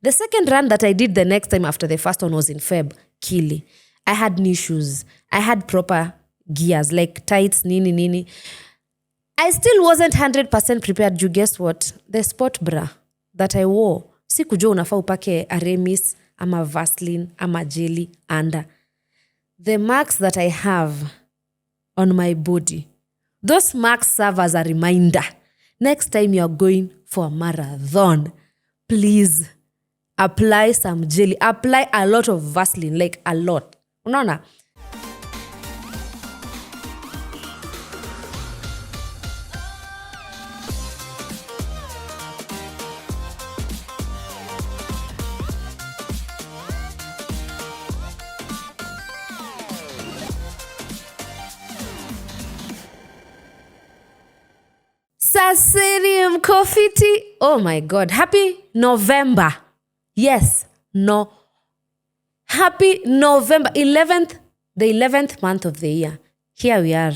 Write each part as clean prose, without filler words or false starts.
The second run that I did the next time after the first one was in Feb, Kili. I had new shoes. I had proper gears, like tights, nini. I still wasn't 100% prepared. You guess what? The sport bra that I wore, sikujua unafaa upake Aremis, ama Vaseline, ama jelly, under. The marks that I have on my body, those marks serve as a reminder. Next time you're going for a marathon, please apply some jelly. Apply a lot of Vaseline, like a lot. Unaona? Sasiri mkofiti. Oh my God. Happy November. Yes. No. Happy November. The 11th month of the year. Here we are.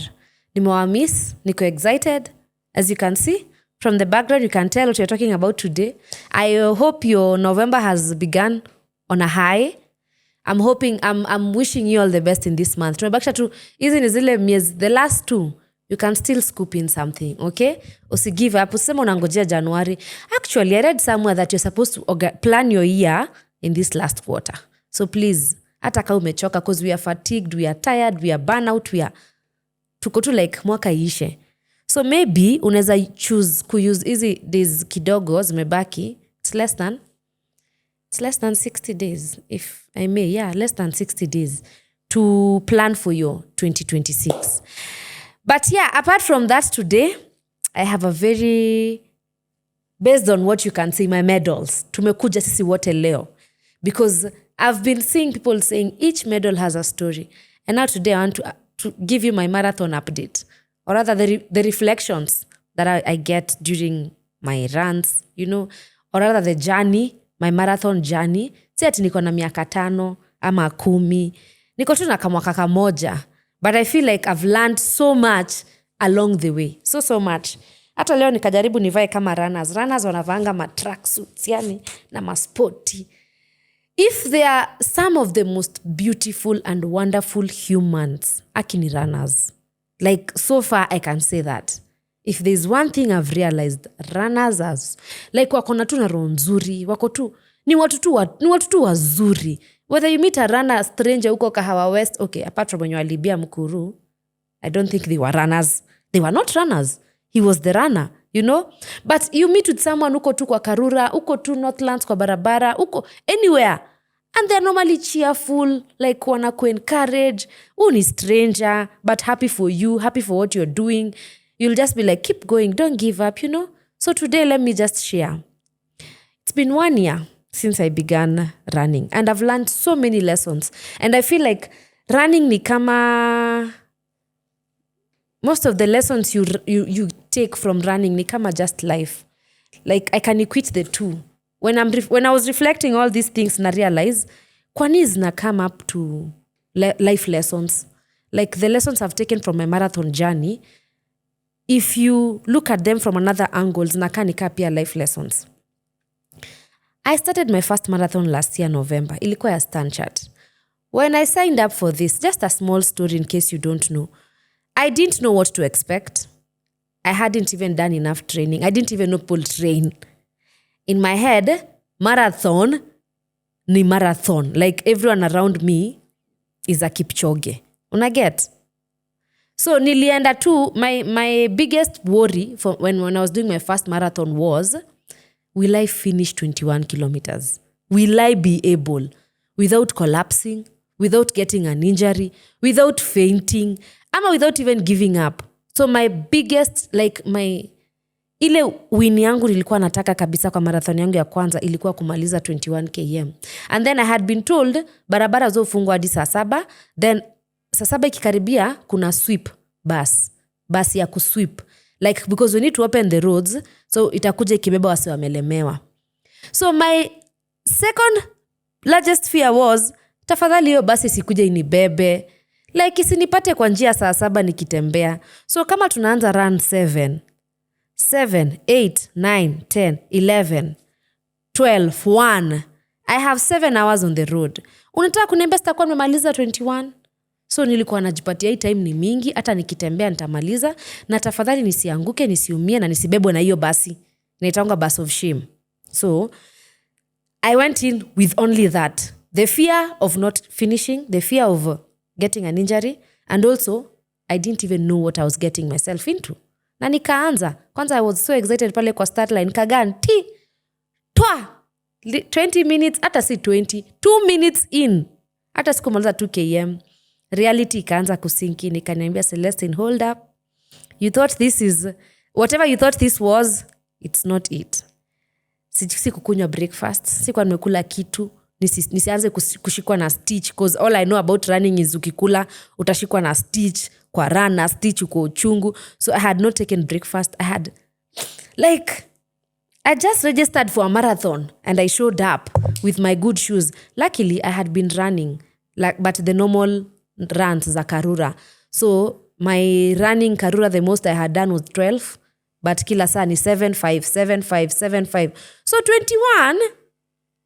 Nimewamis. Niko excited. As you can see, from the background, you can tell what you're talking about today. I hope your November has begun on a high. I'm wishing you all the best in this month. Tumebakisha tu, hizi ni zile miezi, the last 2. You can still scoop in something, okay? Usi give up. Usema unangojea January. Actually, I read somewhere that you're supposed to plan your year in this last quarter. So please, hata kama umechoka, because we are fatigued, we are tired, we are burnout, tuko tu like mwaka ishe. So maybe unaweza choose kuuse hizi days kidogo zimebaki. It's less than 60 days, if I may. Yeah, less than 60 days to plan for your 2026. But yeah, apart from that today, I have a based on what you can see, my medals. Tumekuja sisi wote leo. Because I've been seeing people saying each medal has a story. And now today I want to give you my marathon update. Or rather the reflections that I get during my runs, or rather the journey, my marathon journey. Si ati niko na miaka 5 ama 10. Niko tu na kamwaka kamoja. But I feel like I've learned so much along the way. So much. Hata leo nikajaribu nivae kama runners. Runners wanavanga ma tracksuits yani na maspoti. If they are some of the most beautiful and wonderful humans, akini runners. Like so far I can say that. If there's one thing I've realized, runners are like wako na tu na roho nzuri, wako tu ni watu tu wazuri. Whether you meet a runner stranger huko Kahawa West, okay, apart from when you alibia Mkuru, I don't think they were runners. They were not runners. He was the runner, But you meet with someone huko tu kwa Karura, huko tu Northlands kwa barabara, huko anywhere. And they're normally cheerful, like wana encourage. Ni stranger, but happy for you, happy for what you're doing. You'll just be like, keep going, don't give up, So today, let me just share. It's been 1 year since I began running. And I've learned so many lessons. And I feel like running ni kama... Most of the lessons you take from running ni kama just life. Like, I can equate the two. When I was reflecting all these things, na realize, kwani zina come up to life lessons. Like, the lessons I've taken from my marathon journey, if you look at them from another angle, zinakaa nika pia life lessons. I started my first marathon last year, November. Ilikuwa ya Stanchart. When I signed up for this, just a small story in case you don't know, I didn't know what to expect. I hadn't even done enough training. I didn't even know people train. In my head, marathon ni marathon. Like everyone around me is a Kipchoge. Unaget? So nilienda tu, my biggest worry for when I was doing my first marathon was, will I finish 21 kilometers? Will I be able, without collapsing, without getting an injury, without fainting, ama without even giving up? So my biggest, ile win yangu nilikuwa nataka kabisa kwa marathon yangu ya kwanza ilikuwa kumaliza 21 km. And then I had been told, barabara zofungwa hadi saa 7, then saa 7 ikikaribia kuna sweep bus ya kusweep. Like, because we need to open the roads, so itakuja ikibeba wasi wamelemewa. So my second largest fear was, tafadhali hiyo basi sikuje inibebe. Like, isinipate kwa njia saa 7 nikitembea. So kama tunaanza run 7, 8, 9, 10, 11, 12, 1, I have 7 hours on the road. Unataka kuniambia sitakuwa nimemaliza 21? So nilikuwa najipatia hii time ni mingi, hata nikitembea nitamaliza, na tafadhali nisianguke, nisiumie na nisibebwe na hiyo basi. Inaitangwa bus of shame. So I went in with only that. The fear of not finishing, the fear of getting an injury, and also I didn't even know what I was getting myself into. Na nikaanza. Kwanza I was so excited pale kwa start line. Kagan, twa! 20 minutes, hata si 20. 2 minutes in. Hata sikumaliza 2 km. Reality ikaanza kusinki. Nikaniambia, Celestine, hold up. You thought this is, whatever you thought this was, it's not it. Sikukunywa breakfast. Sikuwa nimekula kitu. Nisianze kushikwa na stitch, because all I know about running is ukikula utashikwa na stitch, kwa run na stitch uko uchungu. So I had not taken breakfast. I just registered for a marathon and I showed up with my good shoes. Luckily I had been running but the normal runs za Karura. So my running Karura, the most I had done was 12, but kila saa ni 7:5. So 21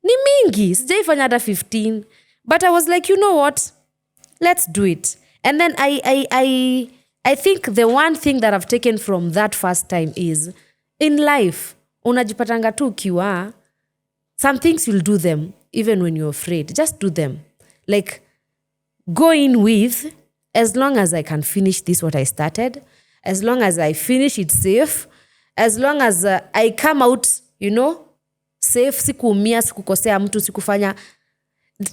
ni mingi. Sijaifanya hata 15. But I was like, you know what? Let's do it. And then I think the one thing that I've taken from that first time is, in life, unajipatanga tu ukiwa, some things you'll do them even when you're afraid. Just do them. Like, go in with, as long as I can finish this what I started, as long as I finish it safe, as long as I come out, safe, sikuumia, sikukosea mtu, sikufanya,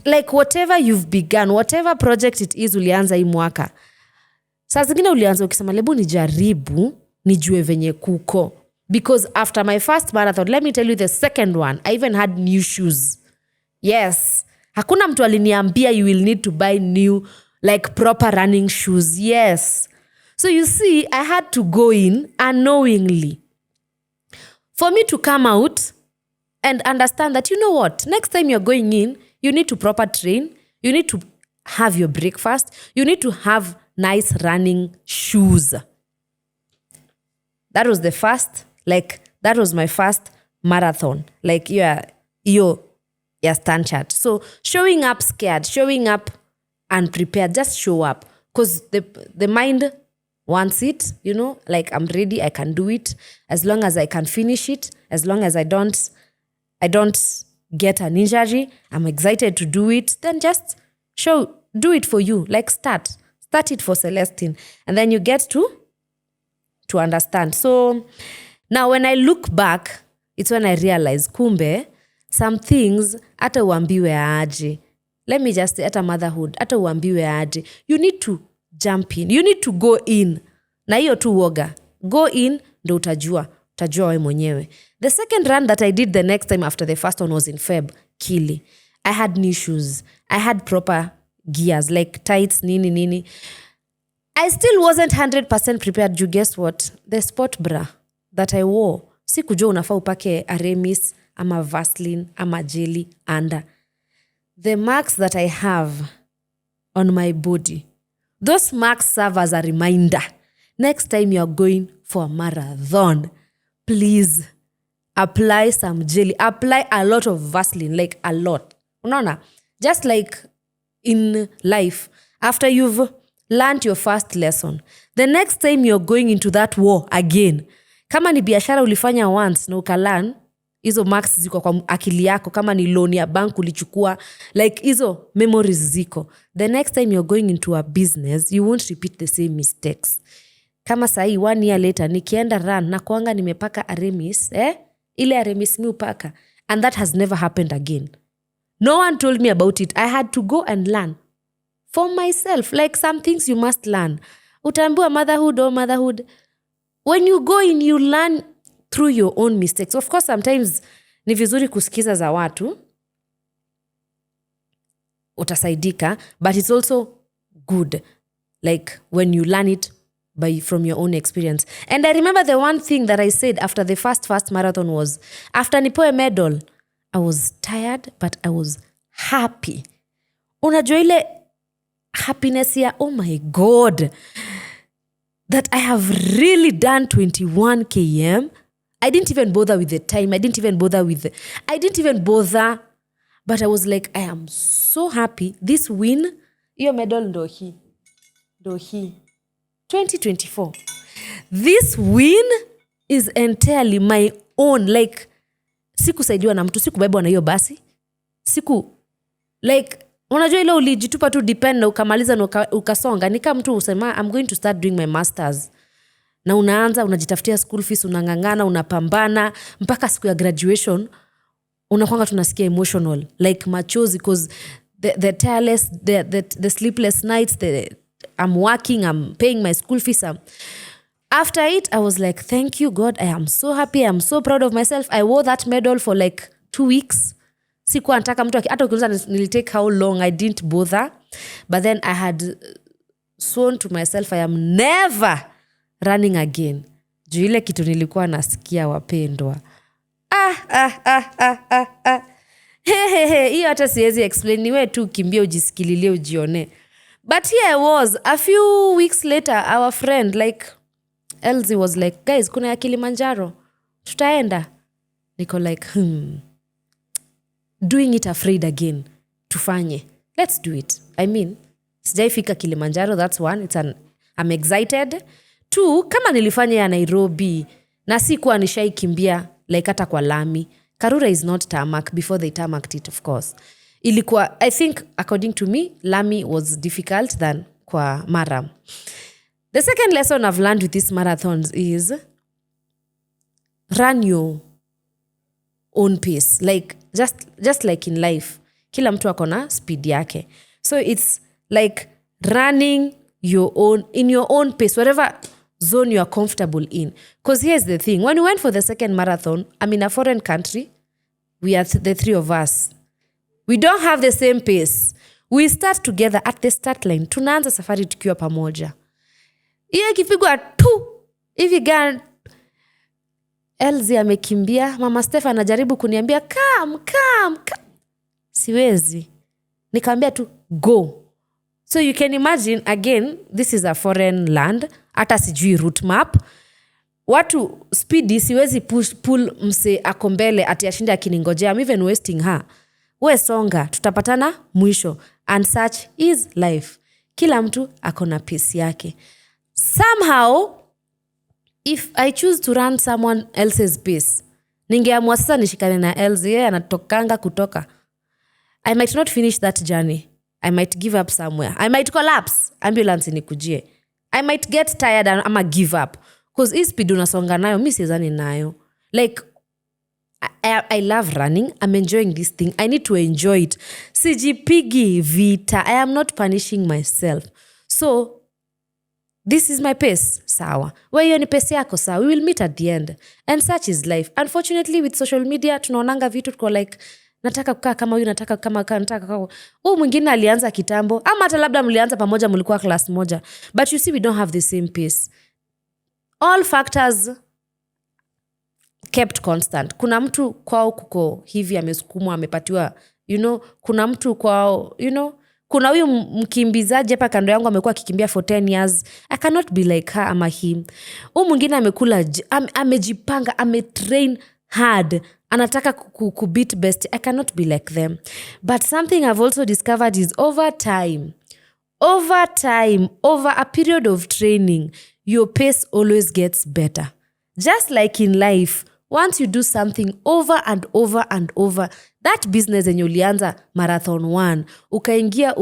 like whatever you've begun, whatever project it is ulianza hii mwaka. Saa zingine ulianza ukisema lebu nijaribu, nijue venye kuko. Because after my first marathon, let me tell you the second one, I even had new shoes. Yes. Hakuna mtu aliniambia you will need to buy new, like proper running shoes. Yes. So you see, I had to go in unknowingly. For me to come out and understand that, you know what, next time you're going in, you need to proper train. You need to have your breakfast. You need to have nice running shoes. That was that was my first marathon. Like, your stand chart. So showing up scared, showing up unprepared, just show up. Because the mind wants it, like I'm ready, I can do it. As long as I can finish it, as long as I don't get an injury, I'm excited to do it, then just do it for you. Like start it for Celestine. And then you get to understand. So now when I look back, it's when I realize, kumbe, some things, ata uambiwe aje. Let me just say, ata motherhood, ata uambiwe aje. You need to jump in. You need to go in. Na hiyo tu woga. Go in, ndo utajua we mwenyewe. The second run that I did the next time after the first one was in Feb, Kili. I had new shoes. I had proper gears, like tights, nini. I still wasn't 100% prepared. You guess what? The sport bra that I wore, sikujua unafaa upake Aremis, ama Vaseline, ama jelly under. The marks that I have on my body, those marks serve as a reminder. Next time you're going for a marathon, please apply some jelly. Apply a lot of Vaseline, like a lot. Unaona? Just like in life, after you've learned your first lesson, the next time you're going into that war again, kama ni biashara ulifanya once na ukalearn, hizo marks ziko kwa akili yako. Kama ni loan ya bank ulichukua, like hizo memories ziko. The next time you're going into a business, you won't repeat the same mistakes. Kama sahi 1 year later, nikienda run, na kuanga nimepaka Aremis, ile Aremis mi upaka. And that has never happened again. No one told me about it. I had to go and learn for myself. Like some things you must learn. Utaambiwa motherhood. When you go in, you learn through your own mistakes. Of course, sometimes ni vizuri kusikiza za watu, utasaidika, but it's also good, like when you learn it from your own experience. And I remember the one thing that I said after the first marathon was, after nipewe medal, I was tired, but I was happy. Unajua ile happiness ya, oh my God, that I have really done 21 km. I didn't even bother with the time. I didn't even bother. But I was like, I am so happy. This win, hiyo medal ndo hii 2024. This win is entirely my own. Like, sikusaidiwa na mtu, sikubebwa na hiyo basi. Like, unajua ile ulijitupa tu depend na ukamaliza na ukasonga. Ni kama mtu usema I'm going to start doing my masters. Na unaanza, unajitafutia school fees, unangangana, unapambana mpaka siku ya graduation unakuanga tunasikia emotional, like machozi, because the tireless, the sleepless nights, I'm working, I'm paying my school fees. After it, I was like, thank you God, I am so happy, I'm so proud of myself. I wore that medal for like 2 weeks. Sikuwa nataka mtu hata ukiuliza nilitake how long, I didn't bother. But then I had sworn to myself I am never running again. Juu ile kitu nilikuwa nasikia wapendwa. Hiyo hata siwezi explain, niwe tu kimbia ujisikililie ujione. But here I was a few weeks later, our friend like Elsie was like, guys, kuna ya Kilimanjaro, tutaenda. Niko like, doing it afraid again. Tufanye. Let's do it. I mean, sijaifika Kilimanjaro, that's one. I'm excited. 2, kama nilifanya ya Nairobi, na sikuwa nishaikimbia like hata kwa lami. Karura is not tarmac before they tarmacked it, of course. Ilikuwa, I think, according to me, lami was difficult than kwa Mara. The second lesson I've learned with these marathons is run your own pace. Like, just like in life, kila mtu akona speed yake. So it's like running in your own pace, whatever zone you are comfortable in. Because here's the thing, when we went for the second marathon, I'm in a foreign country, we are the 3 of us. We don't have the same pace. We start together at the start line. Tunaanza safari tukiwa pamoja. Iyo ikipigwa tu hivi gani Elsie amekimbia, Mama Steph anajaribu kuniambia come. Siwezi. Nikamwambia tu go. So you can imagine, again, this is a foreign land, hata sijui route map. Watu speedy, siwezi pull mse ako mbele ati ashinde akiningojea. I'm even wasting her. We songa, tutapatana mwisho. And such is life. Kila mtu akona pace yake. Somehow, if I choose to run someone else's pace, ningeamua sasa nishikane na Elsie, yeye anatokanga kutoka. I might not finish that journey. I might give up somewhere. I might collapse. Ambulance inikujie. I might get tired and I'ma give up. Because hii speed unasonga nayo, mi sizani nayo. Like, I love running. I'm enjoying this thing. I need to enjoy it. Sijipigi vita. I am not punishing myself. So, this is my pace. Sawa. Wewe hiyo ni pace yako, sawa. We will meet at the end. And such is life. Unfortunately, with social media, tunaonanga vitu tuko like, nataka kukaa kama huyu, nataka kama mwingine alianza kitambo, ama hata labda mlianza pamoja, mlikuwa class moja. But you see, we don't have the same pace. All factors kept constant. Kuna mtu kwao kuko hivi amesukumwa, amepatiwa, kuna mtu kwao, kuna huyu mkimbizaji hapa kando yangu amekuwa akikimbia for 10 years. I cannot be like her ama him. Huyu mwingine amekula, amejipanga, ametrain hard, anataka beat best. I cannot be like them. But something I've also discovered is over time, over a period of training, your pace always gets better. Just like in life, once you do something over and over and over, that business yenye ulianza marathon 1, ukaingia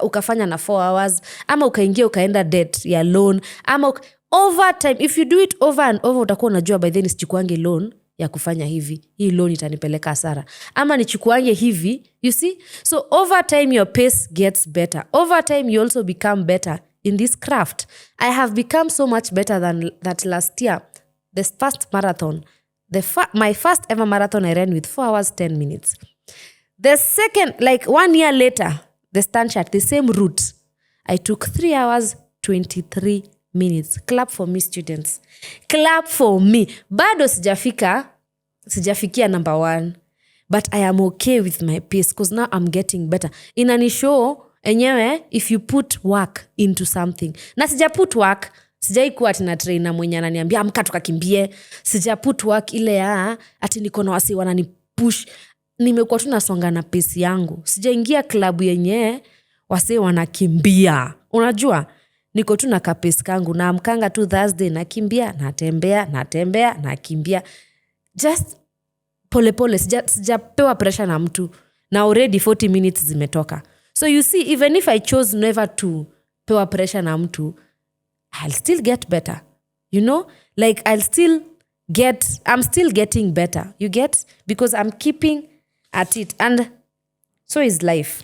ukafanya na 4 hours, ama ukaingia ukaenda debt ya loan, ama over time, if you do it over and over, utakuwa unajua by then sichukuange loan ya kufanya hivi, hii loan itanipeleka hasara, ama nichukuange hivi, you see. So over time your pace gets better. Over time you also become better in this craft. I have become so much better than that last year. The first marathon, my first ever marathon, I ran with 4 hours 10 minutes. The second, like 1 year later, the stand chart, the same route, I took 3 hours 23 minutes. Clap for me, students. Clap for me. Bado sijafikia number 1, but I am okay with my pace because now I'm getting better. Inanishow enyewe if you put work into something. Na sijaput work, sijaikuwa ati na trainer mwenye ananiambia amka tukakimbie. Sijaput work ile ya ati niko na wasi wanani push. nimekuwa tu nasonga na pace yangu. Sijaingia klabu yenye wasee wanakimbia. Unajua? Niko tu na kapesi kangu, naamkanga tu Thursday nakimbia, natembea, nakimbia. Just pole, sijapewa pressure na mtu. Na already 40 minutes zimetoka. So you see, even if I chose never to pewa pressure na mtu, I'll still get better. You know? Like I'm still getting better. You get? Because I'm keeping at it. And so is life.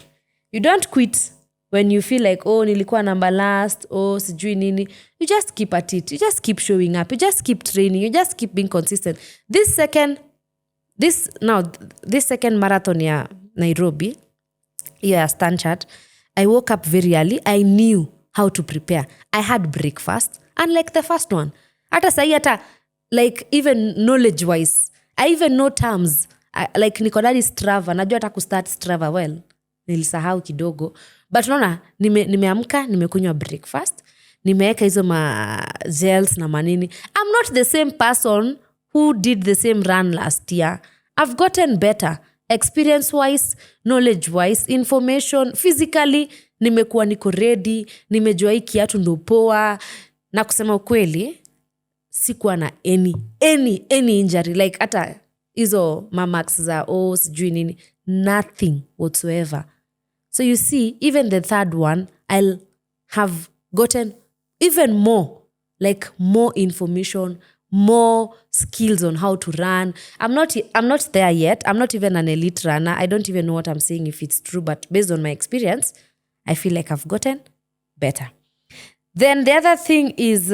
You don't quit when you feel like, oh, nilikuwa number last, oh, sijui nini. You just keep at it. You just keep showing up. You just keep training. You just keep being consistent. This second marathon ya Nairobi, yeah, Stanchart, I woke up very early. I knew how to prepare. I had breakfast. Unlike the first one. Like even knowledge-wise, I even know terms. Like nikodadi Strava. Najua hata kustart Strava well. Nilisahau kidogo. But unaona, nimeamka, nimekunywa breakfast. Nimeeka hizo gels na manini. I'm not the same person who did the same run last year. I've gotten better. Experience-wise, knowledge-wise, information, physically, nimekuwa niko ready, nimejua hii kiatu ndo poa. Na kusema ukweli, sikuwa na any injury. Like hata hizo mamax za sijui nini. Nothing whatsoever. So you see, even the third one, I'll have gotten even more, like more information, more skills on how to run. I'm not there yet. I'm not even an elite runner. I don't even know what I'm saying if it's true, but based on my experience, I feel like I've gotten better. Then the other thing is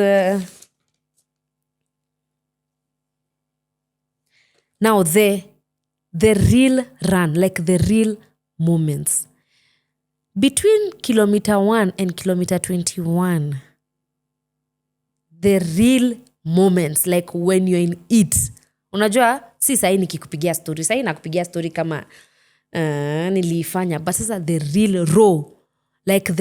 now the real run, like the real moments. Between kilometer 1 and kilometer 21, the real moments, like when you're in it. Unajua, si sahi nikikupigia story. Sahi nakupigia story kama nilifanya. But sasa the real raw. Like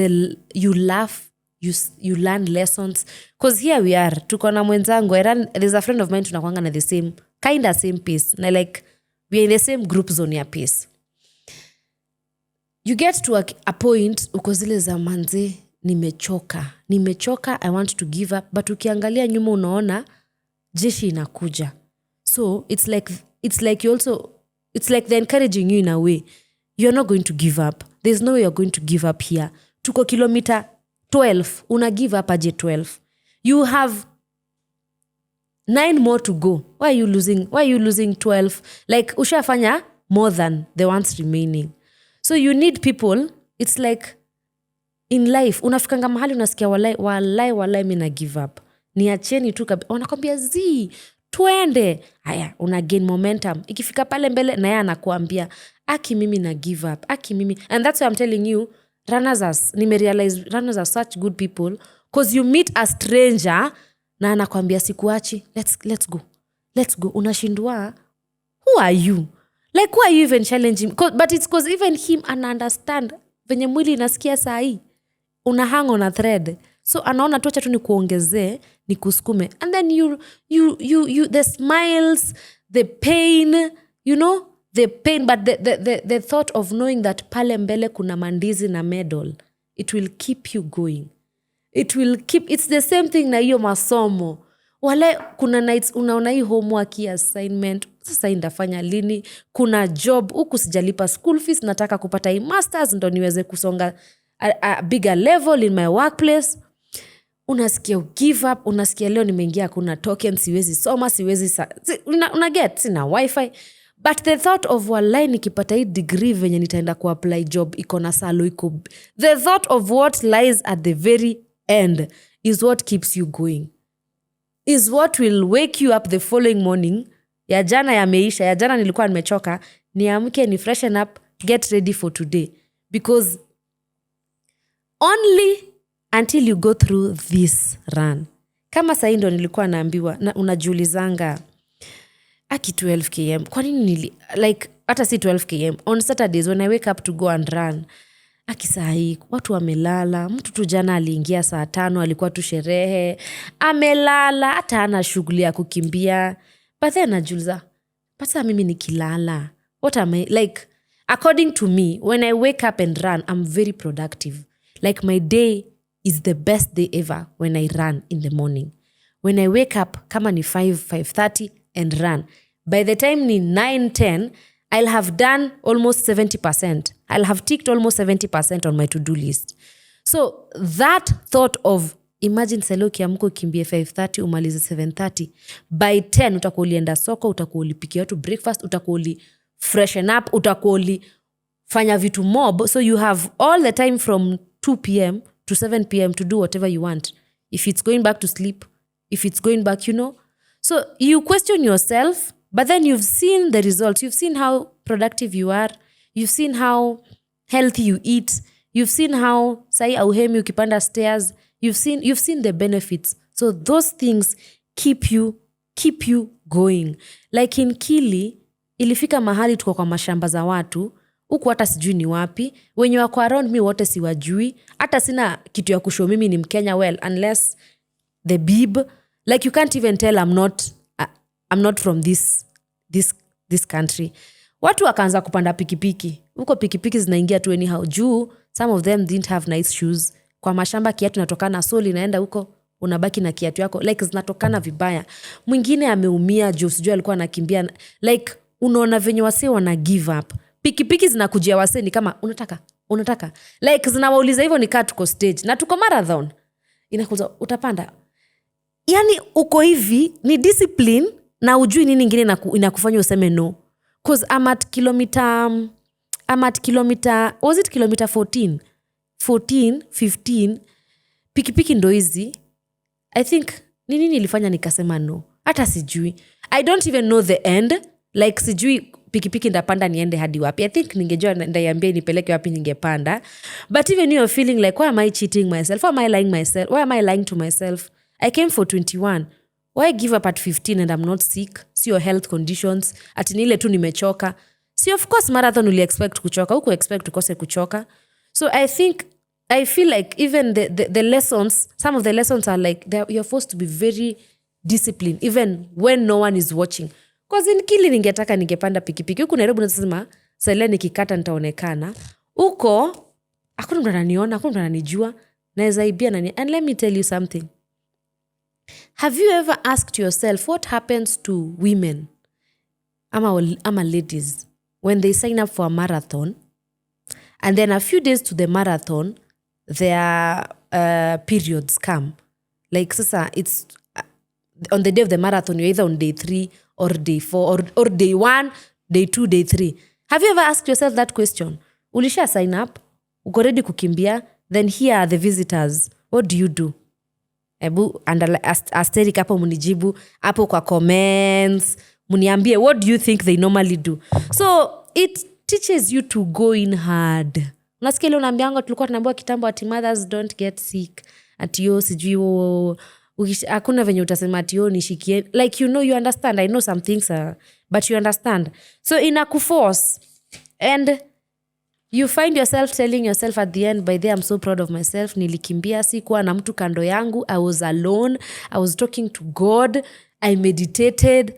you laugh, you learn lessons. Because here we are. Tuko na mwenzangu. There's a friend of mine tunakuanga na the same pace. Na like, we are in the same group zone ya pace. You get to a point, uko zile za manze, nimechoka, I want to give up, but ukiangalia nyuma unaona, jeshi inakuja. So, it's like they're encouraging you in a way. You're not going to give up. There's no way you're going to give up here. Tuko kilometer 12, una give up aje 12. You have 9 more to go. Why are you losing 12? Like, ushafanya more than the ones remaining. So you need people. It's like in life, unafikanga mahali unasikia walai mimi na give up. Niacheni tu wanakwambia twende. Haya, una gain momentum. Ikifika pale mbele na yeye anakuambia mimi na give up. Mimi. And that's why I'm telling you, runners are such good people, because you meet a stranger na anakuambia sikuachi. Let's go. Unashindwa. Who are you? Like, why are you even challenging? But it's because even him understand venye mwili inasikia sahi. Una hang on a thread. So anaona tuacha tu nikuongezee, nikusukume. And then you the smiles, the pain, you know, the pain, but the thought of knowing that pale mbele kuna mandizi na medal, it will keep you going. It's the same thing na hiyo masomo. Wale kuna nights unaona hii homework assignment, sasa indafanya lini, kuna job, huku sijalipa school fees, nataka kupata hii masters ndo niweze kusonga a bigger level in my workplace. Unasikia give up, unasikia leo nimeingia kuna token, siwezi soma, unaget, sina wifi. But the thought of walai nikipata hii degree venye nitaenda kuapply job iko na salo iko. The thought of what lies at the very end is what keeps you going. Is what will wake you up the following morning. Ya jana yameisha, ya jana nilikuwa nimechoka, niamke ni freshen up, get ready for today. Because only until you go through this run. Kama saa hii ndo nilikuwa naambiwa, na unajiulizanga 12 km. Kwa nini like hata si 12 km. On Saturdays when I wake up to go and run, saa hii watu wamelala. Mtu tu jana aliingia saa 5, alikuwa tu sherehe, amelala, hata hana shughuli ya kukimbia. But then najiuliza, pata mimi nikilala, What am I like? According to me, when I wake up and run, I'm very productive. Like my day is the best day ever when I run in the morning. When I wake up, kama ni 5:30 and run. By the time ni 9:10, I'll have done almost 70%. I'll have ticked almost 70% on my to-do list. So that thought of, imagine salo kiamko kimbie 5:30 umalize 7:30. By 10 utakuwa ulienda soko, utakuwa ulipikia watu breakfast, utakuwa uli freshen up, utakuwa uli fanya vitu mob. So you have all the time from 2 p.m. to 7 p.m. to do whatever you want. If it's going back to sleep, if it's going back, So you question yourself, but then you've seen the results. You've seen how productive you are. You've seen how healthy you eat. You've seen how sai auhemi ukipanda stairs. You've seen the benefits. So those things keep you going. Like in Kili, ilifika mahali tuko kwa mashamba za watu, huku hata sijui ni wapi, wenye wako around me wote siwajui, hata sina kitu ya kushow mimi ni Mkenya well, unless the bib. Like you can't even tell I'm not from this country. Watu wakaanza kupanda pikipiki. Huko pikipiki zinaingia tu anyhow. Juu, some of them didn't have nice shoes. Kwa mashamba kiatu natokana soli inaenda huko, unabaki na kiatu yako. Like zinatokana vibaya. Mwingine ameumia juu sijui alikuwa anakimbia. Like unaona venye wase wana give up. Pikipiki zinakujia wase ni kama unataka. Like zinawauliza hivyo nikaa tuko stage. Na tuko marathon. Inakuza utapanda. Yani uko hivi ni discipline na ujui nini ingine inakufanya useme no. Cause I'm at kilometer, was it kilometer 14, 15, pikipiki ndo hizi. I think, nini nilifanya nikasema no? Hata sijui. I don't even know the end. Like sijui pikipiki ndapanda niende hadi wapi. I think ningejua ndaiambia nipeleke wapi ningepanda. But even you're feeling like, why am I cheating myself? Why am I lying to myself? I came for 21. Why give up at 15 and I'm not sick? See your health conditions. Ati ni ile tu nimechoka. See, of course, marathon uli expect kuchoka. Huku expect ukose kuchoka. So I feel like even the lessons, some of the lessons are like, you're forced to be very disciplined, even when no one is watching. Because in Kili ningepanda pikipiki. Huku Nairobi nasema, sasa nikikata nitaonekana. Huko, hakuna mtu ananiona, hakuna mtu ananijua. Naweza ibia nani. And let me tell you something. Have you ever asked yourself what happens to women, ama ladies, when they sign up for a marathon, and then a few days to the marathon, their periods come? Like, sasa, it's on the day of the marathon, you're either on day 3 or day 4 or day 1, day 2, day 3. Have you ever asked yourself that question? Ulisha sign up, uko ready kukimbia, then here are the visitors. What do you do? Ebu asterisk hapo munijibu hapo kwa comments, muniambie what do you think they normally do. So it teaches you to go in hard. Unasikia leo naambianga tulikuwa tunaambiwa kitambo ati mothers don't get sick, ati yo sijui hakuna venye utasema ati yo nishikie, like you understand. I know some things but you understand. So inakuforce and you find yourself telling yourself at the end, by the I'm so proud of myself. Nilikimbia, sikuwa na mtu kando yangu. I was alone. I was talking to God. I meditated.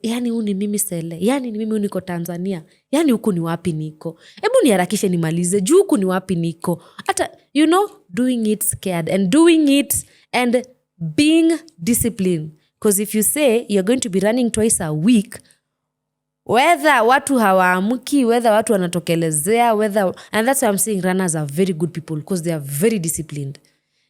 Yani huu ni mimi Sele. Yani ni mimi niko Tanzania. Yani huku ni wapi niko. Ebu niharakishe nimalize. Juu huku ni wapi niko. Hata, doing it scared and doing it and being disciplined. Because if you say you're going to be running twice a week, whether watu hawaamuki, whether watu wanatokelezea, and that's why I'm saying runners are very good people because they are very disciplined.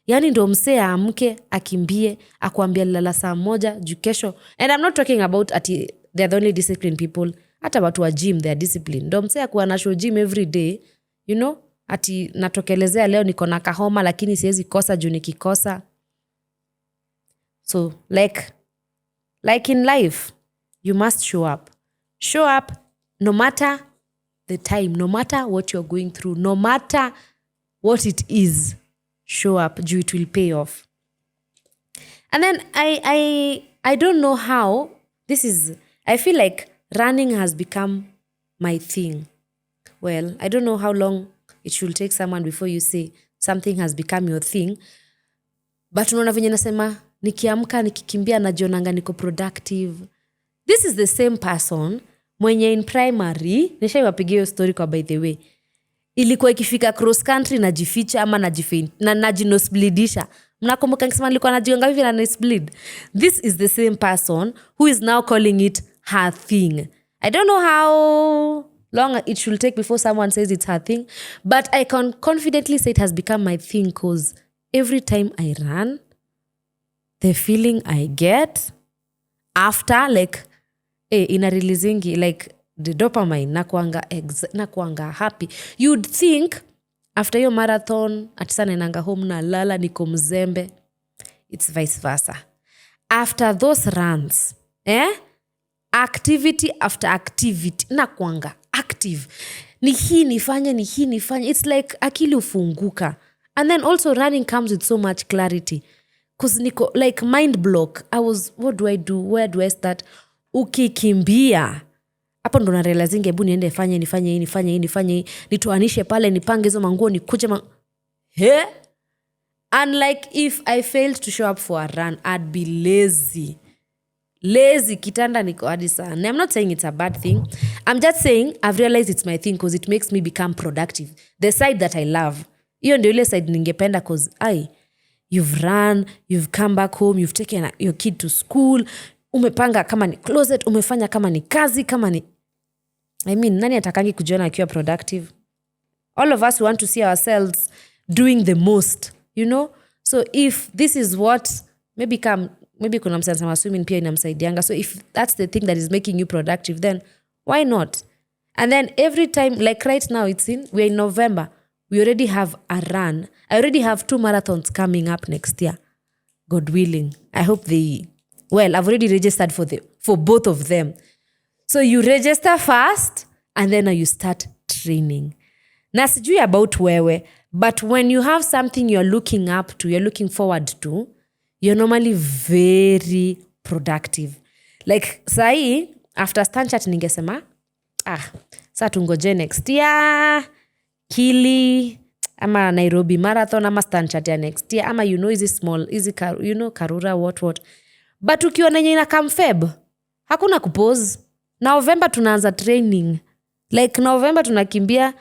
Yani ndo msee aamke, akimbie, akuambia lala saa moja, juu kesho. And I'm not talking about ati they're the only disciplined people. Hata watu wa gym, they are disciplined. Ndo msee akuwa na show gym every day, ati natokelezea leo niko na kahoma lakini siwezi kosa juu nikikosa. So like in life, you must show up. Show up no matter the time, no matter what you're going through, no matter what it is. Show up, it will pay off. And then I don't know how I feel like running has become my thing. Well, I don't know how long it should take someone before you say something has become your thing. But unaona venye nasema, nikiamka, nikikimbia, najionanga niko productive. This is the same person mwenye in primary nishaiwapigia hiyo story kwa by the way, ilikuwa ikifika cross country najificha ama najinosblidisha. Mnakumbuka nikisema nilikuwa najigonga hivi na nosebleed? This is the same person who is now calling it her thing. I don't know how long it should take before someone says it's her thing, but I can confidently say it has become my thing because every time I run, the feeling I get after, like, ina releasingi, like, the dopamine, nakuanga happy. You'd think after your marathon atisana nanga home na lala niko mzembe. It's vice versa. After those runs, activity after activity, nakuanga active. Ni hii nifanye. It's like akili ufunguka. And then also running comes with so much clarity. Because niko like mind block. What do I do? Where do I start? Ukikimbia. Hapo ndo na realizing hebu niende nifanye nitoanishe pale nipange hizo manguo nikuje and like if I failed to show up for a run, I'd be lazy kitanda niko hadi sana. I'm not saying it's a bad thing. I'm just saying I've realized it's my thing because it makes me become productive. The side that I love. Hiyo ndio ile side ningependa because you've run, you've come back home, you've taken your kid to school, umepanga kama ni closet, umefanya kama ni kazi, kama ni nani atakangi kujiona akiwa productive? All of us want to see ourselves doing the most, you know? So if this is what maybe kuna msana swimming pia inamsaidianga. So if that's the thing that is making you productive, then why not? And then every time, like right now we're in November, we already have a run. I already have 2 marathons coming up next year. God willing. I hope I've already registered for both of them. So you register first and then you start training. Na sijui about wewe, but when you have something you're looking up to, you're looking forward to, you're normally very productive. Like sahi, after Stanchat ningesema, saa tungoje next year, Kili, ama Nairobi Marathon, ama Stanchat ya next year, ama easy small, easy, Karura, what. But ukiwa nenye ina come Feb, hakuna kupose. November tunaanza training. Like November tunakimbia,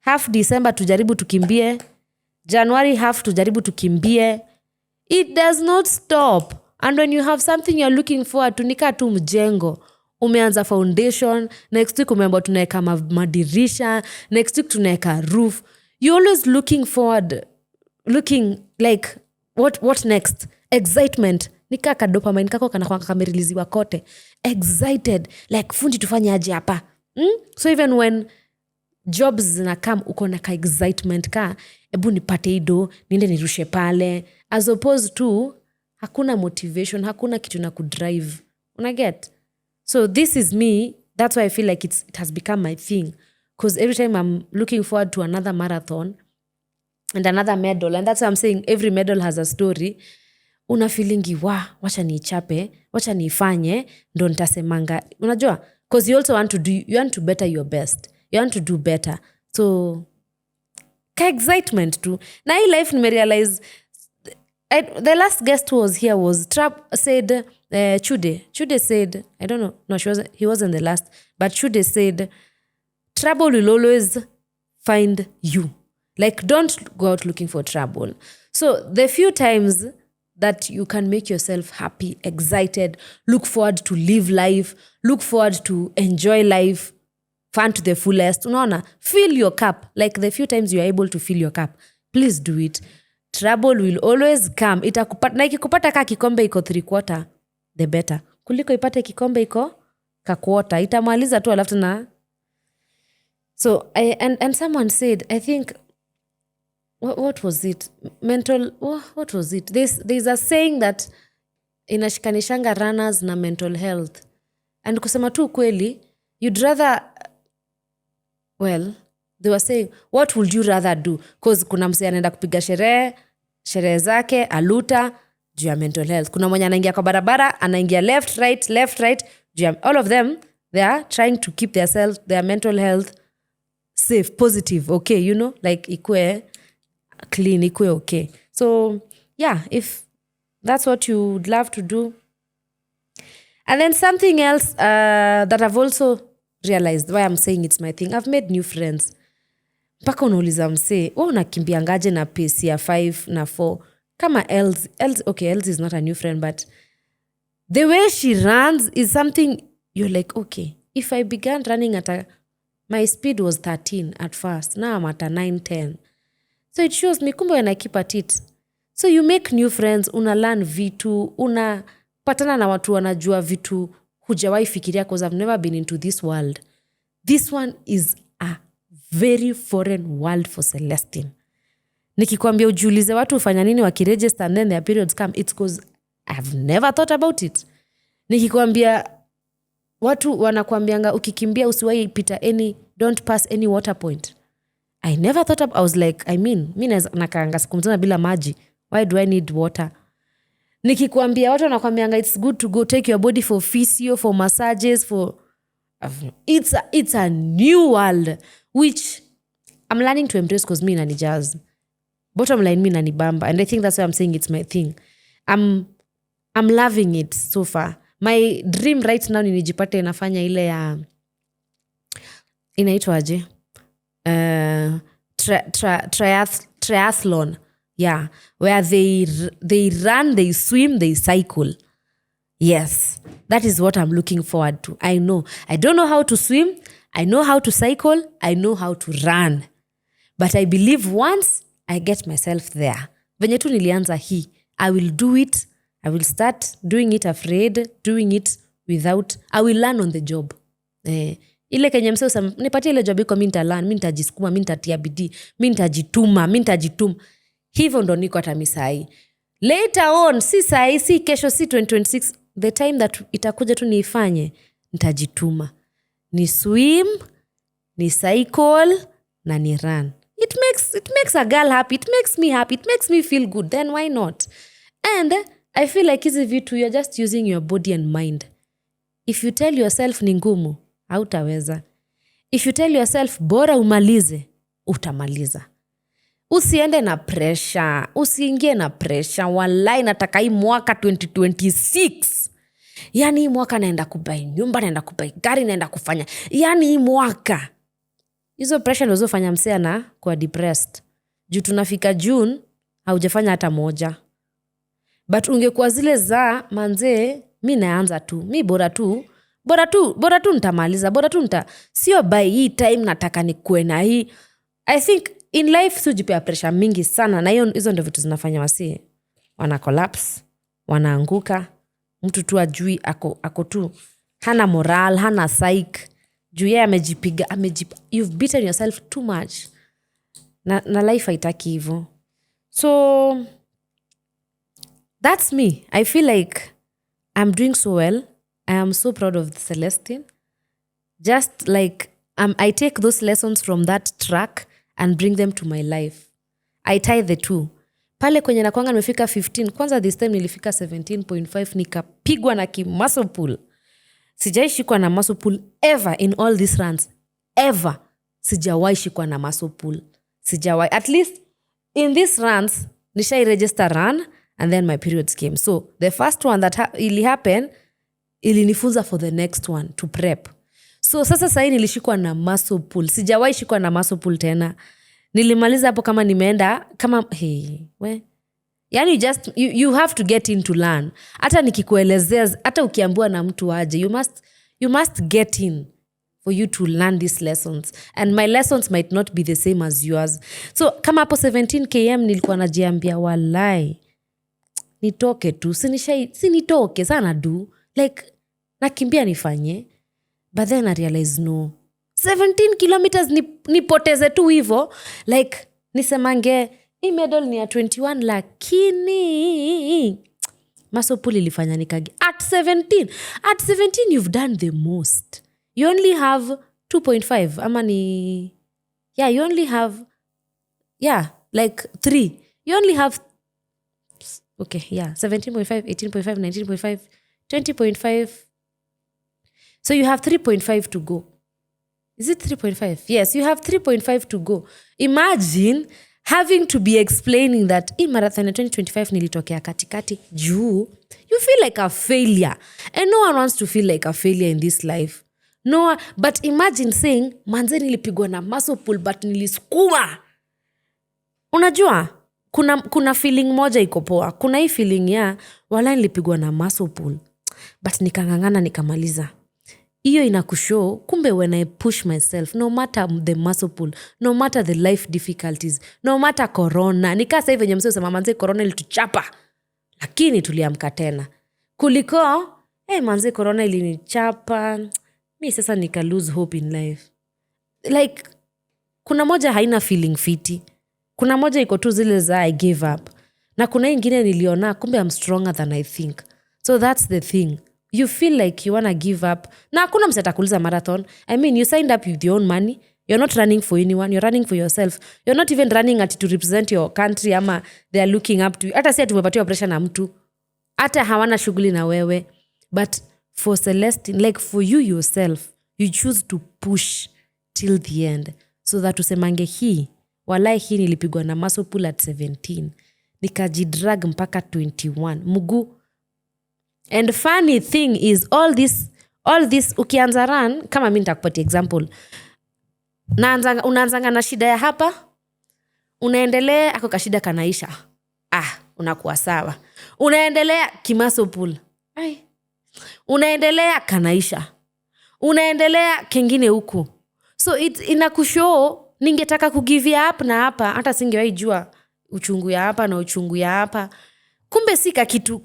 half December tujaribu tukimbie, January half tujaribu tukimbie. It does not stop. And when you have something you're looking forward to, nika tu mjengo. Umeanza foundation, next week umeambiwa tunaeka madirisha, next week tunaeka roof. You're always looking forward, looking like what next? Excitement. Nika ka dopamine kako kana kameriliziwa kote. Excited, like fundi tufanye aje hapa. So even when jobs zinakam uko na ka excitement ka ebu nipate ido niende nirushe pale, as opposed to hakuna motivation, hakuna kitu na kudrive. Unaget? So this is me. That's why I feel like it has become my thing, because every time I'm looking forward to another marathon and another medal, and that's why I'm saying every medal has a story. Una feelingi wacha niichape, wacha niifanye ndo nitasemanga. Unajua, because you also want to better your best, you want to do better. So ka excitement too. Na hii life nimerealize, the last guest who was here was said Chude said, I don't know, no, he wasn't the last, but Chude said trouble will always find you. Like, don't go out looking for trouble. So the few times that you can make yourself happy, excited, look forward to live life, look forward to enjoy life, fun to the fullest. Unaona, fill your cup. Like the few times you are able to fill your cup, please do it. Trouble will always come. Na ikikupata ka kikombe iko 3/4, the better. Kuliko ipate kikombe iko ka quarter. Itamaliza tu alafu na. So and someone said, I think, what was it? What was it? There's a saying that inashikanishanga runners na mental health. And kusema tu kweli, you'd rather, well, they were saying, what would you rather do? Because kuna msee anaenda kupiga sherehe zake, aluta, juu ya mental health. Kuna mwenye anaingia kwa barabara, anaingia left, right, all of them, they are trying to keep their mental health safe, positive, okay, like ikue clean, ikue okay. So, yeah, if that's what you would love to do. And then something else that I've also realized why I'm saying it's my thing. I've made new friends. Mpaka unauliza msee, unakimbiangaje na pace ya 5 na 4? Kama Els, okay, Els is not a new friend, but the way she runs is something you're like, okay, if I began running my speed was 13 at first. Now I'm at a 9, 10. So it shows me, kumbe when I keep at it. So you make new friends, learn vitu, unapatana na watu wanajua vitu hujawahi fikiria, because I've never been into this world. This one is a very foreign world for Celestine. Nikikwambia ujiulize watu ufanya nini wakiregister and then their periods come, it's because I've never thought about it. Nikikwambia watu wanakuambianga ukikimbia usiwahi pita don't pass any water point. I never thought I was like, mimi nakaanga siku mzima bila maji. Why do I need water? Nikikwambia watu wanakuambianga it's good to go take your body for physio, for massages, for it's a new world which I'm learning to embrace, because me nani jazz. Bottom line, me nani bamba, and I think that's why I'm saying it's my thing. I'm loving it so far. My dream right now ni nijipate nafanya ile ya inaitwaje? Triathlon. Yeah, where they run, they swim, they cycle. Yes, that is what I'm looking forward to. I know. I don't know how to swim. I know how to cycle. I know how to run. But I believe once I get myself there, venye tu nilianza hii, I will do it. I will start doing it afraid, doing it without. I will learn on the job. Ile kenye mseo nipatie ile job iko mimi nitalearn, mimi nitajisukuma, mimi nitatia bidii, mimi nitajituma. Hivyo ndo niko hata misai. Later on, si sai, si kesho, si 2026, the time that itakuja tu niifanye, nitajituma. Ni swim, ni cycle, na ni run. It makes a girl happy. It makes me happy. It makes me feel good. Then why not? And I feel like hizi vitu, you're just using your body and mind. If you tell yourself ni ngumu, hautaweza. If you tell yourself bora umalize, utamaliza. Usiende na pressure. Usiingie na pressure. Wallahi nataka hii mwaka 2026. Yani hii mwaka naenda kubai nyumba, naenda kubai gari, naenda kufanya. Yani hii mwaka. Hizo pressure ndio zofanya msea na kuwa depressed. Juu tunafika June, haujafanya hata moja. But ungekuwa zile za manze, mi naanza tu. Mi bora tu nitamaliza. Sio by hii time nataka nikuwe na hii. I think in life sujipea pressure mingi sana, na hizo ndio vitu zinafanya wasee wana collapse, wanaanguka. Mtu tu ajui ako tu hana moral, hana psyche. Juu yeye amejipiga, you've beaten yourself too much. Na life haitaki hivyo. So that's me. I feel like I'm doing so well. I am so proud of Celestine. Just like I take those lessons from that track and bring them to my life. I tie the two. Pale kwenye nakuanga nimefika 15. Kwanza this time nilifika 17.5, nikapigwa na muscle pull. Sijawahi shikwa na muscle pull ever in all these runs. Ever. Sijawahi shikwa na muscle pull. Sijawahi. At least in these runs, nishai register run and then my periods came. So the first one that ili happen, ilinifunza for the next one to prep. So sasa sahi nilishikwa na muscle pull. Sijawahi shikwa na muscle pull tena. Nilimaliza hapo kama nimeenda kama yani you have to get in to learn. Hata nikikuelezea, hata ukiambiwa na mtu aje, you must get in for you to learn these lessons. And my lessons might not be the same as yours. So kama hapo 17 km nilikuwa najiambia walai nitoke tu, sinitoke sana do like nakimbia nifanye. But then I realize no, 17 kilometers nipoteze tu hivyo. Like nisemange hii medal ni ya 21, lakini masopuli ilifanya nikagi at 17 you've done the most. You only have 2.5 ama ni you only have like 3. You only have 17.5, 18.5, 19.5, 20.5. So you have 3.5 to go. Is it 3.5? Yes, you have 3.5 to go. Imagine having to be explaining that in marathon 2025 nilitokea katikati juu. You feel like a failure. And no one wants to feel like a failure in this life. No, but imagine saying, manze nilipigwa na muscle pull but nilisukuma. Unajua, kuna feeling moja iko poa. Kuna hii feeling ya, wala nilipigwa na muscle pull but nikangangana nikamaliza. Iyo inakushow, kumbe when I push myself, no matter the muscle pull, no matter the life difficulties, no matter corona. Nikaa sasa hivi venye msee usema manze corona ilituchapa. Lakini tuliamka tena. Kuliko, manze corona ilinichapa. Mi sasa nika lose hope in life. Like, kuna moja haina feeling fiti. Kuna moja iko tu zile za I gave up. Na kuna ingine niliona, kumbe I'm stronger than I think. So that's the thing. You feel like you wanna give up. Na hakuna msee atakuuliza marathon. I mean, you signed up with your own money. You're not running for anyone. You're running for yourself. You're not even running at to represent your country ama they are looking up to you. Hata si tumepatiwa pressure na mtu. Hata hawana shughuli na wewe. But for Celestine, like for you yourself, you choose to push till the end. So that usemange hii, walai hii nilipigwa na muscle pull at 17. Nikajidrag mpaka 21. Mugu. And funny thing is all this ukianza run, kama mimi nitakupatia example. Unaanzanga na shida ya hapa, unaendelea ako kashida kanaisha. Unakuwa sawa. Unaendelea kimuscle pull. Unaendelea kanaisha. Unaendelea kingine huku. So inakushow ningetaka kugive up na hapa hata singewahi jua uchungu ya hapa na uchungu ya hapa. Kumbe si kitu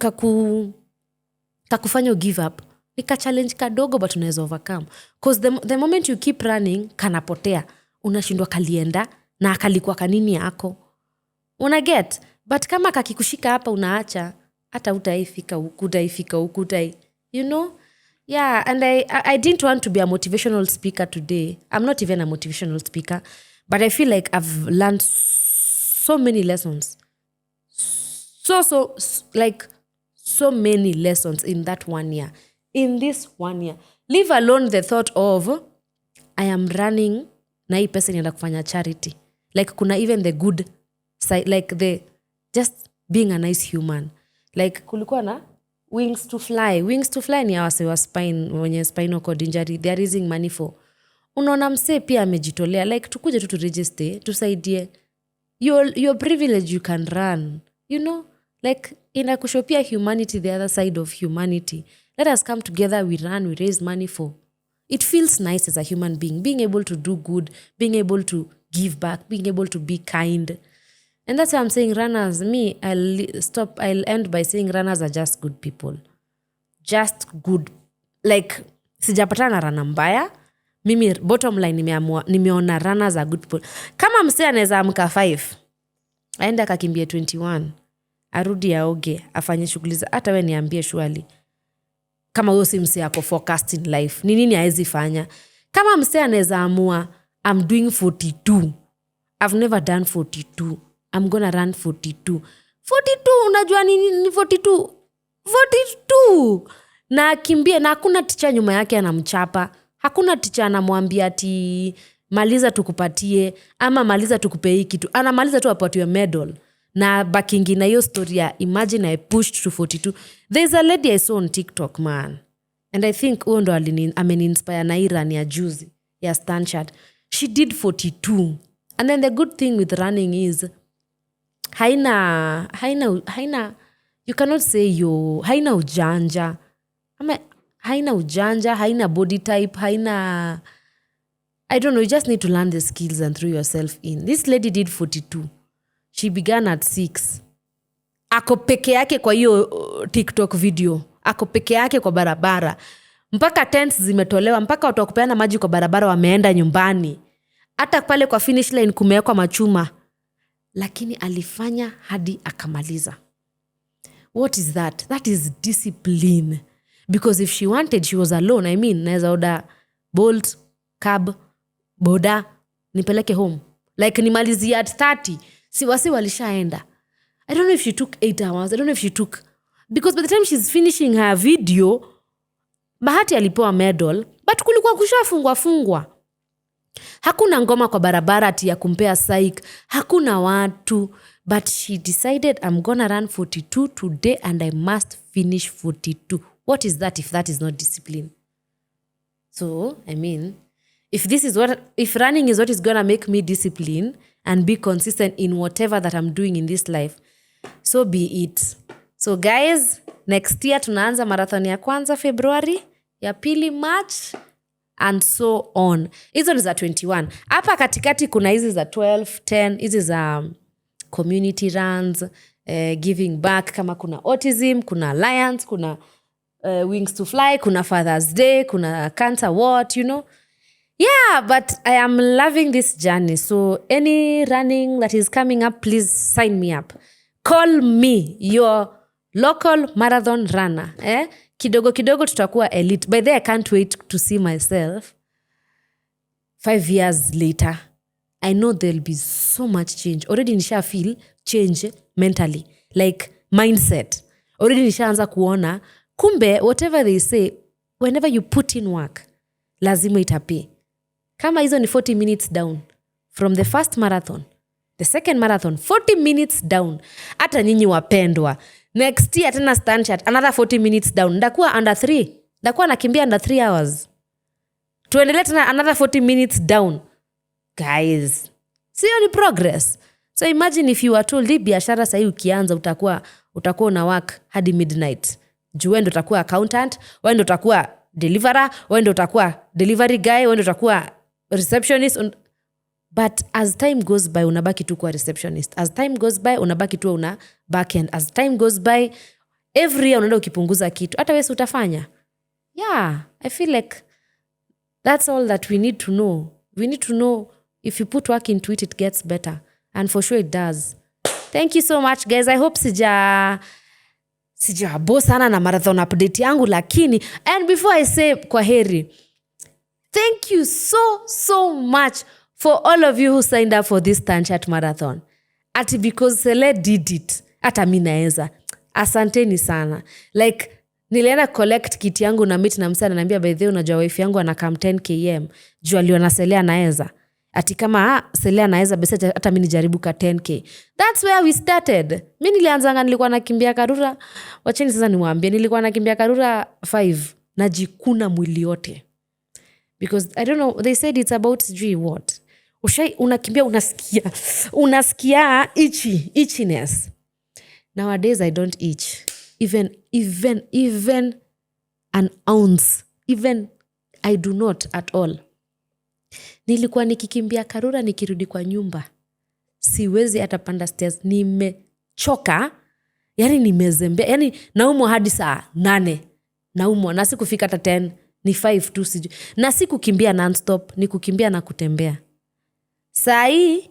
kakufanya give up. Nika challenge kadogo but unaweza overcome. Because the moment you keep running kanapotea. Unashindwa kalienda na kalikuwa kanini yako. Unaget? But kama kakikushika hapa unaacha hata utaifika huku you know? Yeah, and I didn't want to be a motivational speaker today. I'm not even a motivational speaker, but I feel like I've learned so many lessons. So many lessons in that 1 year. In this 1 year. Leave alone the thought of I am running na hii pesa nienda kufanya charity. Like kuna even the good side, like the just being a nice human. Like kulikuwa na wings to fly ni awase wa spine wenye spinal cord injury they are raising money for. Unaona msee pia amejitolea like tukuje tu to register tusaidie. Your privilege you can run, you know, like inakushopia humanity, the other side of humanity. Let us come together, we run, we raise money for. It feels nice as a human being able to do good, being able to give back, being able to be kind. And that's why I'm saying runners, I'll end by saying runners are just good people. Just good. Like, sijapatana na rana mbaya. Mimi, bottom line, nimeona runners are good people. Kama msee anaweza amka 5, aenda akakimbia 21, arudi aoge, afanye shughuli za, hata wewe niambie shwali. Kama huyo si msee ako focused in life, ni nini haezi fanya? Kama msee anaweza amua, I'm doing 42. I've never done 42. I'm gonna run 42. 42, unajua nini 42? 42! Na kimbia, na hakuna ticha nyuma yake anamchapa. Hakuna ticha anamwambia ati maliza tukupatie, ama maliza tukupe hii kitu. Anamaliza tu apatiwe medal. Na bakingi na hiyo story ya imagine I pushed to 42. There's a lady I saw on TikTok, man. And I think huyo ndo ameni-inspire na Iran ya juzi, ya Stanchard. She did 42. And then the good thing with running is haina you cannot say haina ujanja. Haina ujanja, haina body type, haina, I don't know, you just need to learn the skills and throw yourself in. This lady did 42. She began at 6. Ako peke yake kwa hiyo TikTok video. Ako peke yake kwa barabara. Mpaka tents zimetolewa, mpaka watu wakupeana maji kwa barabara wameenda nyumbani. Hata pale kwa finish line kumewekwa machuma. Lakini alifanya hadi akamaliza. What is that? That is discipline. Because if she wanted, she was alone. I mean, naweza order Bolt, cab, boda, nipeleke home. Like nimalizi at 30. Si wasi walishaenda. I don't know if she took 8 hours. I don't know if she took... Because by the time she's finishing her video, Bahati alipewa medal, but kulikuwa kushafungwa. Hakuna ngoma kwa barabara ati ya kumpea psych. Hakuna watu. But she decided, I'm gonna run 42 today and I must finish 42. What is that if that is not discipline? So I mean, if running is what is gonna make me discipline and be consistent in whatever that I'm doing in this life, so be it. So guys, next year tunaanza marathon ya kwanza February, ya pili March, and so on. Hizo ni za 21. Hapa katikati kuna hizi za 12, 10, hizi za community runs, giving back, kama kuna autism, kuna alliance, kuna wings to fly, kuna Father's Day, kuna cancer what, Yeah, but I am loving this journey. So any running that is coming up, please sign me up. Call me your local marathon runner. Kidogo kidogo tutakuwa elite. By the way, I can't wait to see myself 5 years later. I know there'll be so much change. Already nisha feel change mentally. Like mindset. Already nishaanza kuona. Kumbe, whatever they say, whenever you put in work, lazima itapay. Kama hizo ni 40 minutes down from the first marathon, the second marathon, 40 minutes down. Hata nyinyi wapendwa. Next year, tena stand chat, another 40 minutes down. Ndakuwa under 3. Ndakuwa nakimbia under 3 hours. Tuendelee tena another 40 minutes down. Guys, sio ni progress. So imagine if you are told, hii biashara sahi ukianza utakuwa una work hadi midnight. Juu wewe ndo utakuwa accountant, wewe ndo utakuwa deliverer, wewe ndo utakuwa delivery guy, wewe ndo utakuwa receptionist. But as time goes by, unabaki tu kuwa receptionist. As time goes by, unabaki tu una backend. As time goes by, every year unaenda ukipunguza kitu. Hata wewe utafanya. Yeah, I feel like that's all that we need to know. We need to know if you put work into it, it gets better. And for sure it does. Thank you so much, guys. I hope sijabo sana na marathon update yangu, lakini, and before I say kwaheri, thank you so much for all of you who signed up for this Stand Chat marathon. Ati because Sele did it, hata mimi naeza. Asanteni sana. Like, nilienda collect kit yangu na meet na msana ananiambia, by the way, unajua wife yangu anakam 10 km. Juu aliona Sele anaeza. Ati kama Sele anaeza, basi hata mimi nijaribu ka 10k. That's where we started. Mimi nilianzanga nilikuwa nakimbia Karura. Wacheni sasa niwaambie, nilikuwa nakimbia Karura 5, najikuna mwili yote. Because I don't know, they said it's about what. Unakimbia unasikia itchiness. Nowadays I don't itch. Even an ounce. Even I do not at all. Nilikuwa nikikimbia Karura nikirudi kwa nyumba. Siwezi hata panda stairs. Nimechoka. Yani nimezembea. Yani naumwa hadi saa 8. Naumwa. Na sikufika hata 10. Ni 5 tu siju. Na sikukimbia non-stop. Ni kukimbia na kutembea. Saa hii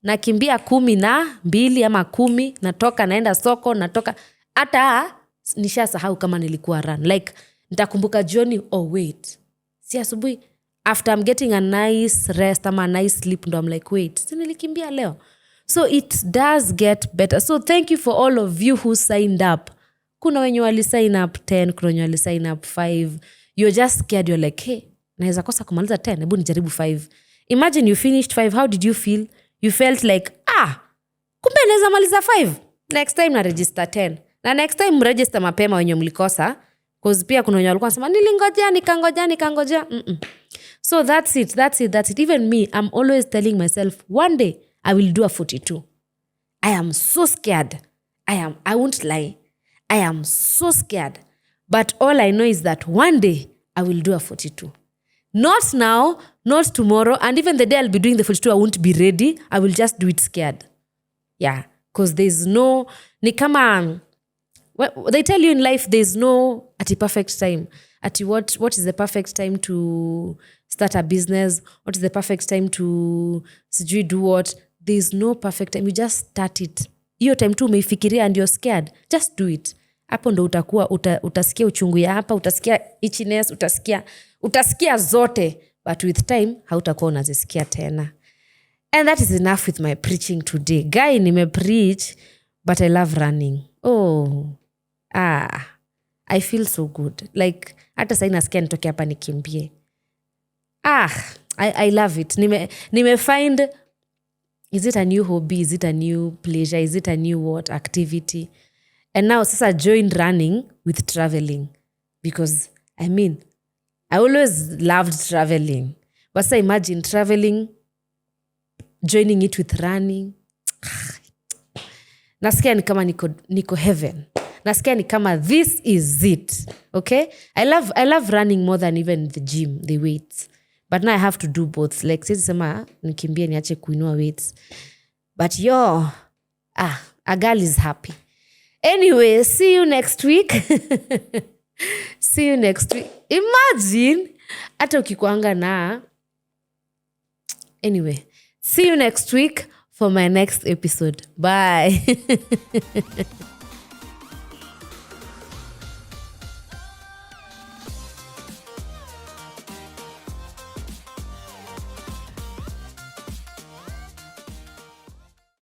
nakimbia 12 ama 10. Natoka naenda soko. Natoka. Hata nishasahau kama nilikuwa run. Like, nitakumbuka jioni. Oh wait. Si asubuhi. After I'm getting a nice rest ama a nice sleep, ndo I'm like, wait, si nilikimbia leo? So it does get better. So thank you for all of you who signed up. Kuna wenye wali sign up 10, kuna wenye wali sign up 5. You're just scared. You're like, hey, naweza kosa kumaliza 10, hebu nijaribu 5. Imagine you finished 5. How did you feel? You felt like, kumbe naweza maliza 5. Next time na register 10. Na next time mregister mapema wenye mlikosa. Because pia kuna wenye walikuwa nasema, nikangoja. So that's it. Even me, I'm always telling myself, one day I will do a 42. I am so scared. I won't lie. I am so scared. But all I know is that one day I will do a 42. Not now, not tomorrow. And even the day I'll be doing the 42, I won't be ready. I will just do it scared. Yeah. Because there's no, they tell you in life, there's no at a perfect time. What is the perfect time to start a business? What is the perfect time to do what? There's no perfect time. You just start it. Hiyo time tu umeifikiria and you're scared. Just do it. Hapo ndo utasikia uchungu ya hapa, utasikia itchiness, utasikia zote. But with time, hautakuwa unazisikia tena. And that is enough with my preaching today. Guy, nime-preach, but I love running. I feel so good. Like, hata sasa nasikia nitoke hapa nikimbie. I love it. Nime-find, is it a new hobby? Is it a new pleasure? Is it a new activity? And now, sasa joined running with traveling. Because, I mean, I always loved traveling. But so imagine traveling, joining it with running. Nasikia ni kama niko heaven. Nasikia ni kama this is it. Okay? I love running more than even the gym, the weights. But now I have to do both. Like sisi sema nikimbia niache kuinua weights. But a girl is happy. Anyway, see you next week. See you next week. Imagine hata ukikuanga na. Anyway, see you next week for my next episode. Bye.